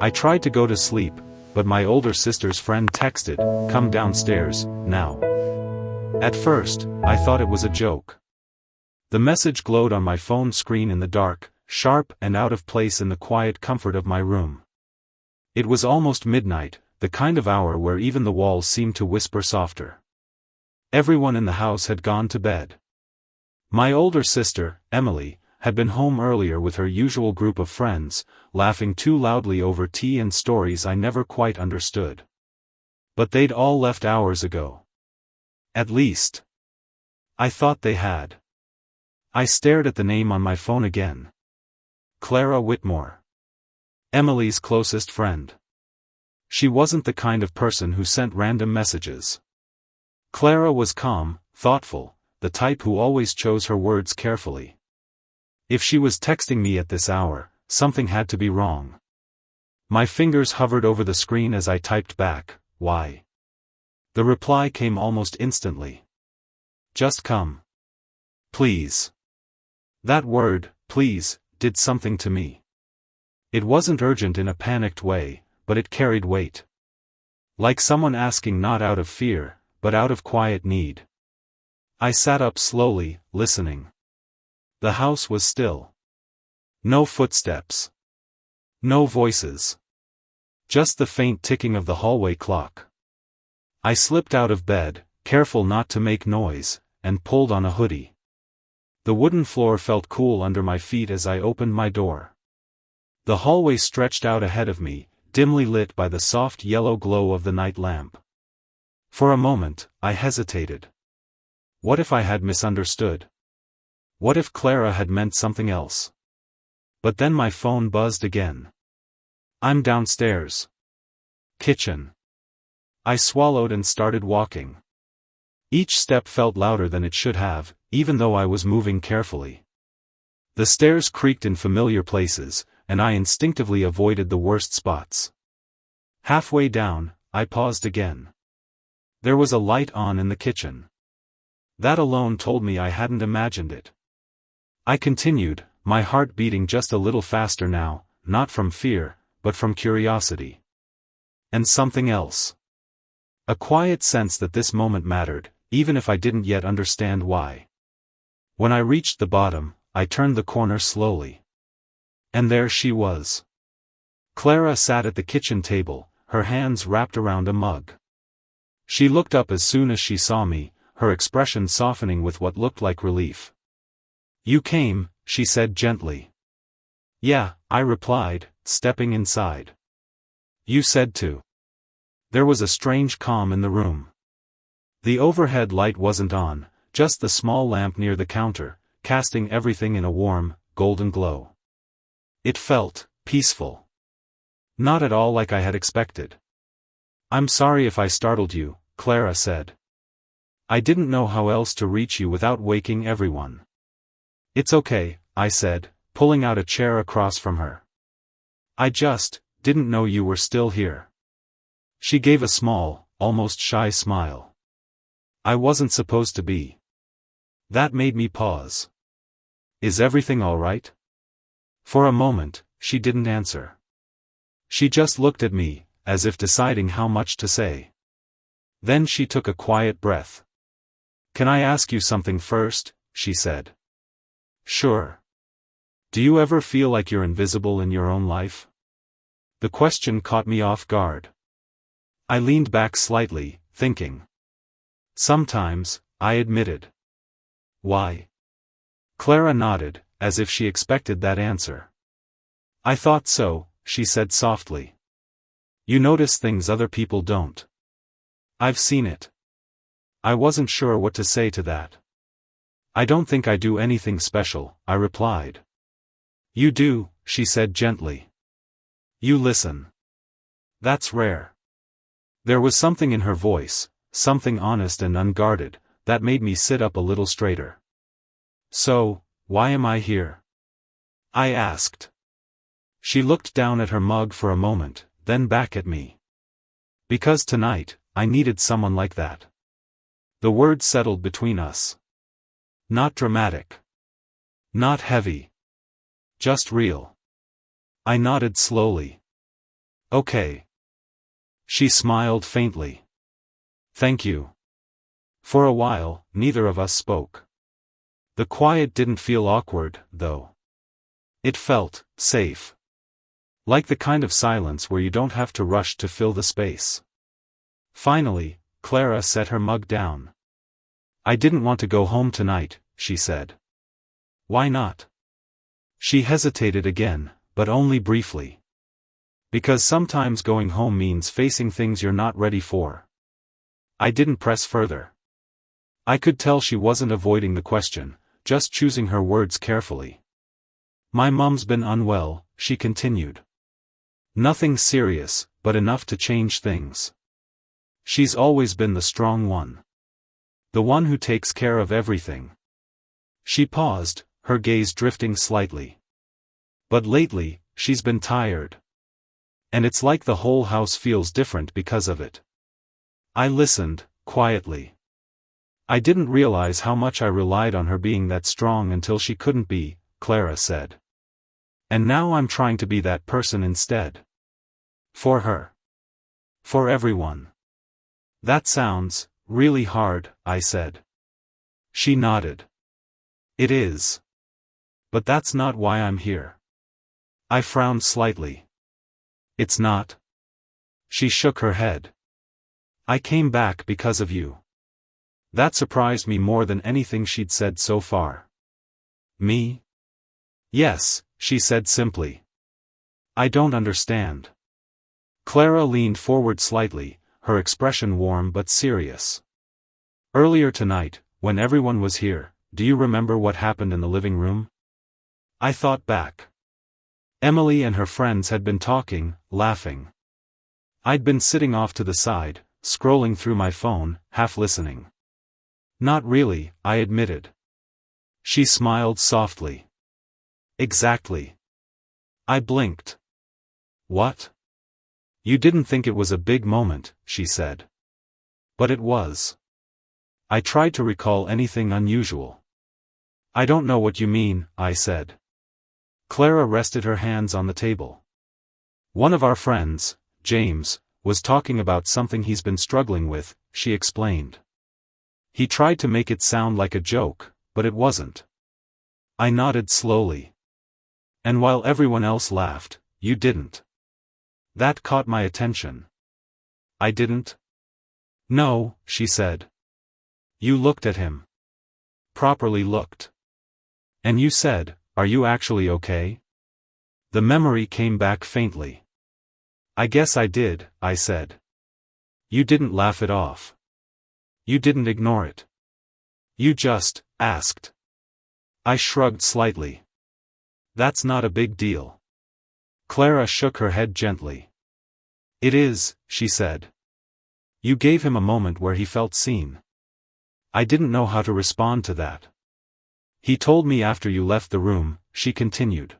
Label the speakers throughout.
Speaker 1: I tried to go to sleep, but my older sister's friend texted, "Come downstairs, now." At first, I thought it was a joke. The message glowed on my phone screen in the dark, sharp and out of place in the quiet comfort of my room. It was almost midnight, the kind of hour where even the walls seemed to whisper softer. Everyone in the house had gone to bed. My older sister, Emily, had been home earlier with her usual group of friends, laughing too loudly over tea and stories I never quite understood. But they'd all left hours ago. At least, I thought they had. I stared at the name on my phone again. Clara Whitmore. Emily's closest friend. She wasn't the kind of person who sent random messages. Clara was calm, thoughtful, the type who always chose her words carefully. If she was texting me at this hour, something had to be wrong. My fingers hovered over the screen as I typed back, "Why?" The reply came almost instantly. "Just come. Please." That word, please, did something to me. It wasn't urgent in a panicked way, but it carried weight. Like someone asking not out of fear, but out of quiet need. I sat up slowly, listening. The house was still. No footsteps. No voices. Just the faint ticking of the hallway clock. I slipped out of bed, careful not to make noise, and pulled on a hoodie. The wooden floor felt cool under my feet as I opened my door. The hallway stretched out ahead of me, dimly lit by the soft yellow glow of the night lamp. For a moment, I hesitated. What if I had misunderstood? What if Clara had meant something else? But then my phone buzzed again. "I'm downstairs. Kitchen." I swallowed and started walking. Each step felt louder than it should have, even though I was moving carefully. The stairs creaked in familiar places, and I instinctively avoided the worst spots. Halfway down, I paused again. There was a light on in the kitchen. That alone told me I hadn't imagined it. I continued, my heart beating just a little faster now, not from fear, but from curiosity. And something else. A quiet sense that this moment mattered, even if I didn't yet understand why. When I reached the bottom, I turned the corner slowly. And there she was. Clara sat at the kitchen table, her hands wrapped around a mug. She looked up as soon as she saw me, her expression softening with what looked like relief. "You came," she said gently. "Yeah," I replied, stepping inside. "You said to." There was a strange calm in the room. The overhead light wasn't on, just the small lamp near the counter, casting everything in a warm, golden glow. It felt peaceful. Not at all like I had expected. "I'm sorry if I startled you," Clara said. "I didn't know how else to reach you without waking everyone." "It's okay," I said, pulling out a chair across from her. "I just didn't know you were still here." She gave a small, almost shy smile. "I wasn't supposed to be." That made me pause. "Is everything all right?" For a moment, she didn't answer. She just looked at me, as if deciding how much to say. Then she took a quiet breath. "Can I ask you something first?" she said. "Sure. Do you ever feel like you're invisible in your own life?" The question caught me off guard. I leaned back slightly, thinking. "Sometimes," I admitted. "Why?" Clara nodded, as if she expected that answer. "I thought so," she said softly. "You notice things other people don't." "I've seen it." I wasn't sure what to say to that. "I don't think I do anything special," I replied. "You do," she said gently. "You listen. That's rare." There was something in her voice, something honest and unguarded, that made me sit up a little straighter. "So, why am I here?" I asked. She looked down at her mug for a moment, then back at me. "Because tonight, I needed someone like that." The word settled between us. Not dramatic. Not heavy. Just real. I nodded slowly. Okay. She smiled faintly. Thank you. For a while, neither of us spoke. The quiet didn't feel awkward, though. It felt safe. Like the kind of silence where you don't have to rush to fill the space. Finally, Clara set her mug down. I didn't want to go home tonight, she said. Why not? She hesitated again, but only briefly. Because sometimes going home means facing things you're not ready for. I didn't press further. I could tell she wasn't avoiding the question, just choosing her words carefully. My mum's been unwell, she continued. Nothing serious, but enough to change things. She's always been the strong one. The one who takes care of everything. She paused, her gaze drifting slightly. But lately, she's been tired. And it's like the whole house feels different because of it. I listened, quietly. I didn't realize how much I relied on her being that strong until she couldn't be, Clara said. And now I'm trying to be that person instead. For her. For everyone. That sounds really hard, I said. She nodded. It is. But that's not why I'm here. I frowned slightly. It's not? She shook her head. I came back because of you. That surprised me more than anything she'd said so far. Me? Yes, she said simply. I don't understand. Clara leaned forward slightly, her expression warm but serious. Earlier tonight, when everyone was here, do you remember what happened in the living room? I thought back. Emily and her friends had been talking, laughing. I'd been sitting off to the side, scrolling through my phone, half listening. Not really, I admitted. She smiled softly. Exactly. I blinked. What? You didn't think it was a big moment, she said. But it was. I tried to recall anything unusual. I don't know what you mean, I said. Clara rested her hands on the table. One of our friends, James, was talking about something he's been struggling with, she explained. He tried to make it sound like a joke, but it wasn't. I nodded slowly. And while everyone else laughed, you didn't. That caught my attention. I didn't? No, she said. You looked at him. Properly looked. And you said, are you actually okay? The memory came back faintly. I guess I did, I said. You didn't laugh it off. You didn't ignore it. You just asked. I shrugged slightly. That's not a big deal. Clara shook her head gently. It is, she said. You gave him a moment where he felt seen. I didn't know how to respond to that. He told me after you left the room, she continued.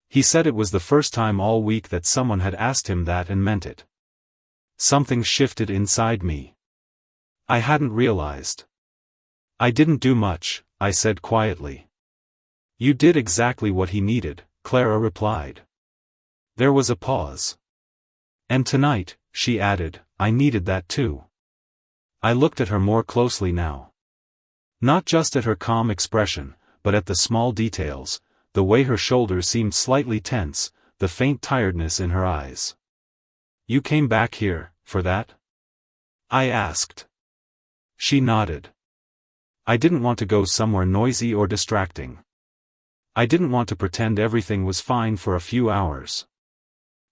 Speaker 1: He said it was the first time all week that someone had asked him that and meant it. Something shifted inside me. I hadn't realized. I didn't do much, I said quietly. You did exactly what he needed, Clara replied. There was a pause. And tonight, she added, I needed that too. I looked at her more closely now. Not just at her calm expression, but at the small details, the way her shoulders seemed slightly tense, the faint tiredness in her eyes. You came back here, for that? I asked. She nodded. I didn't want to go somewhere noisy or distracting. I didn't want to pretend everything was fine for a few hours.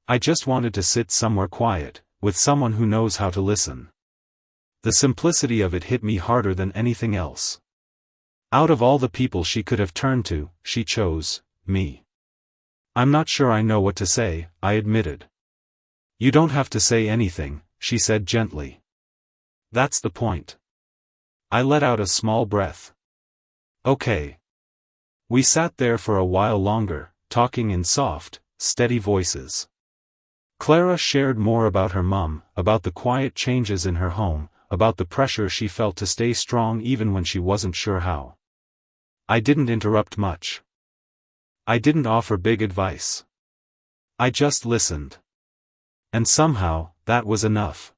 Speaker 1: I just wanted to sit somewhere quiet, with someone who knows how to listen. The simplicity of it hit me harder than anything else. Out of all the people she could have turned to, she chose me. I'm not sure I know what to say, I admitted. You don't have to say anything, she said gently. That's the point. I let out a small breath. Okay. We sat there for a while longer, talking in soft, steady voices. Clara shared more about her mum, about the quiet changes in her home, about the pressure she felt to stay strong even when she wasn't sure how. I didn't interrupt much. I didn't offer big advice. I just listened. And somehow, that was enough.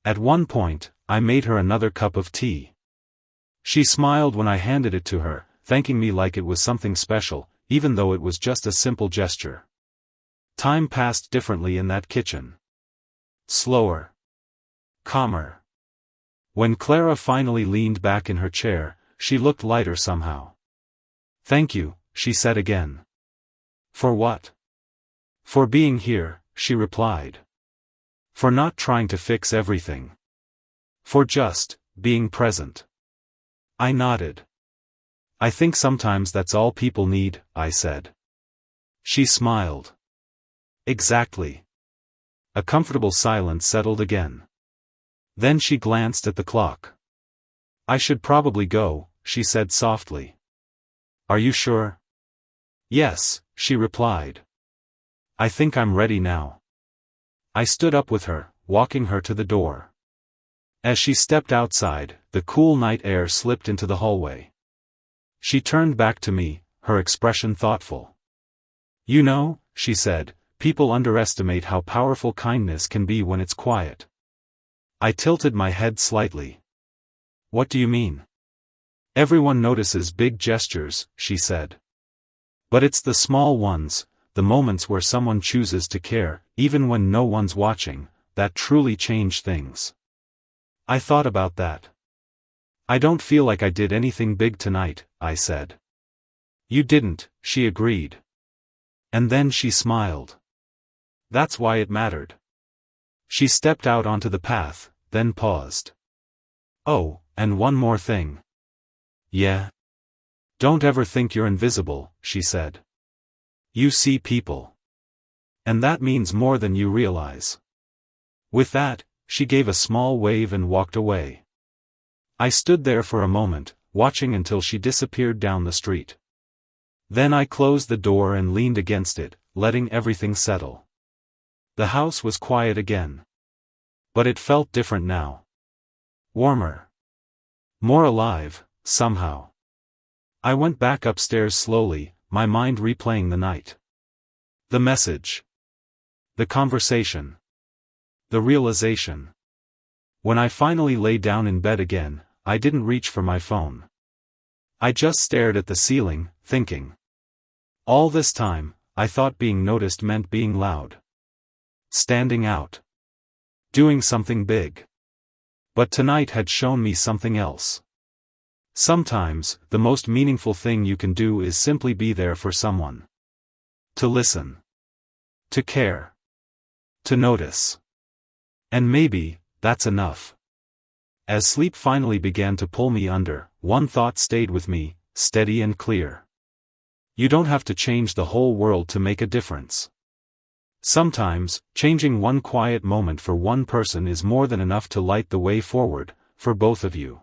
Speaker 1: At one point, I made her another cup of tea. She smiled when I handed it to her, thanking me like it was something special, even though it was just a simple gesture. Time passed differently in that kitchen. Slower. Calmer. When Clara finally leaned back in her chair, she looked lighter somehow. "Thank you," she said again. "For what?" "For being here," she replied. "For not trying to fix everything. For just being present." I nodded. "I think sometimes that's all people need," I said. She smiled. "Exactly." A comfortable silence settled again. Then she glanced at the clock. "I should probably go," she said softly. "Are you sure?" "Yes," she replied. "I think I'm ready now." I stood up with her, walking her to the door. As she stepped outside, the cool night air slipped into the hallway. She turned back to me, her expression thoughtful. "You know," she said, "people underestimate how powerful kindness can be when it's quiet." I tilted my head slightly. "What do you mean?" "Everyone notices big gestures," she said. "But it's the small ones, the moments where someone chooses to care, even when no one's watching, that truly change things." I thought about that. "I don't feel like I did anything big tonight," I said. "You didn't," she agreed. And then she smiled. "That's why it mattered." She stepped out onto the path, then paused. "Oh, and one more thing." "Yeah?" "Don't ever think you're invisible," she said. "You see people. And that means more than you realize." With that, she gave a small wave and walked away. I stood there for a moment, watching until she disappeared down the street. Then I closed the door and leaned against it, letting everything settle. The house was quiet again. But it felt different now. Warmer. More alive, somehow. I went back upstairs slowly, my mind replaying the night. The message. The conversation. The realization. When I finally lay down in bed again, I didn't reach for my phone. I just stared at the ceiling, thinking. All this time, I thought being noticed meant being loud. Standing out. Doing something big. But tonight had shown me something else. Sometimes, the most meaningful thing you can do is simply be there for someone. To listen. To care. To notice. And maybe, that's enough. As sleep finally began to pull me under, one thought stayed with me, steady and clear. You don't have to change the whole world to make a difference. Sometimes, changing one quiet moment for one person is more than enough to light the way forward, for both of you.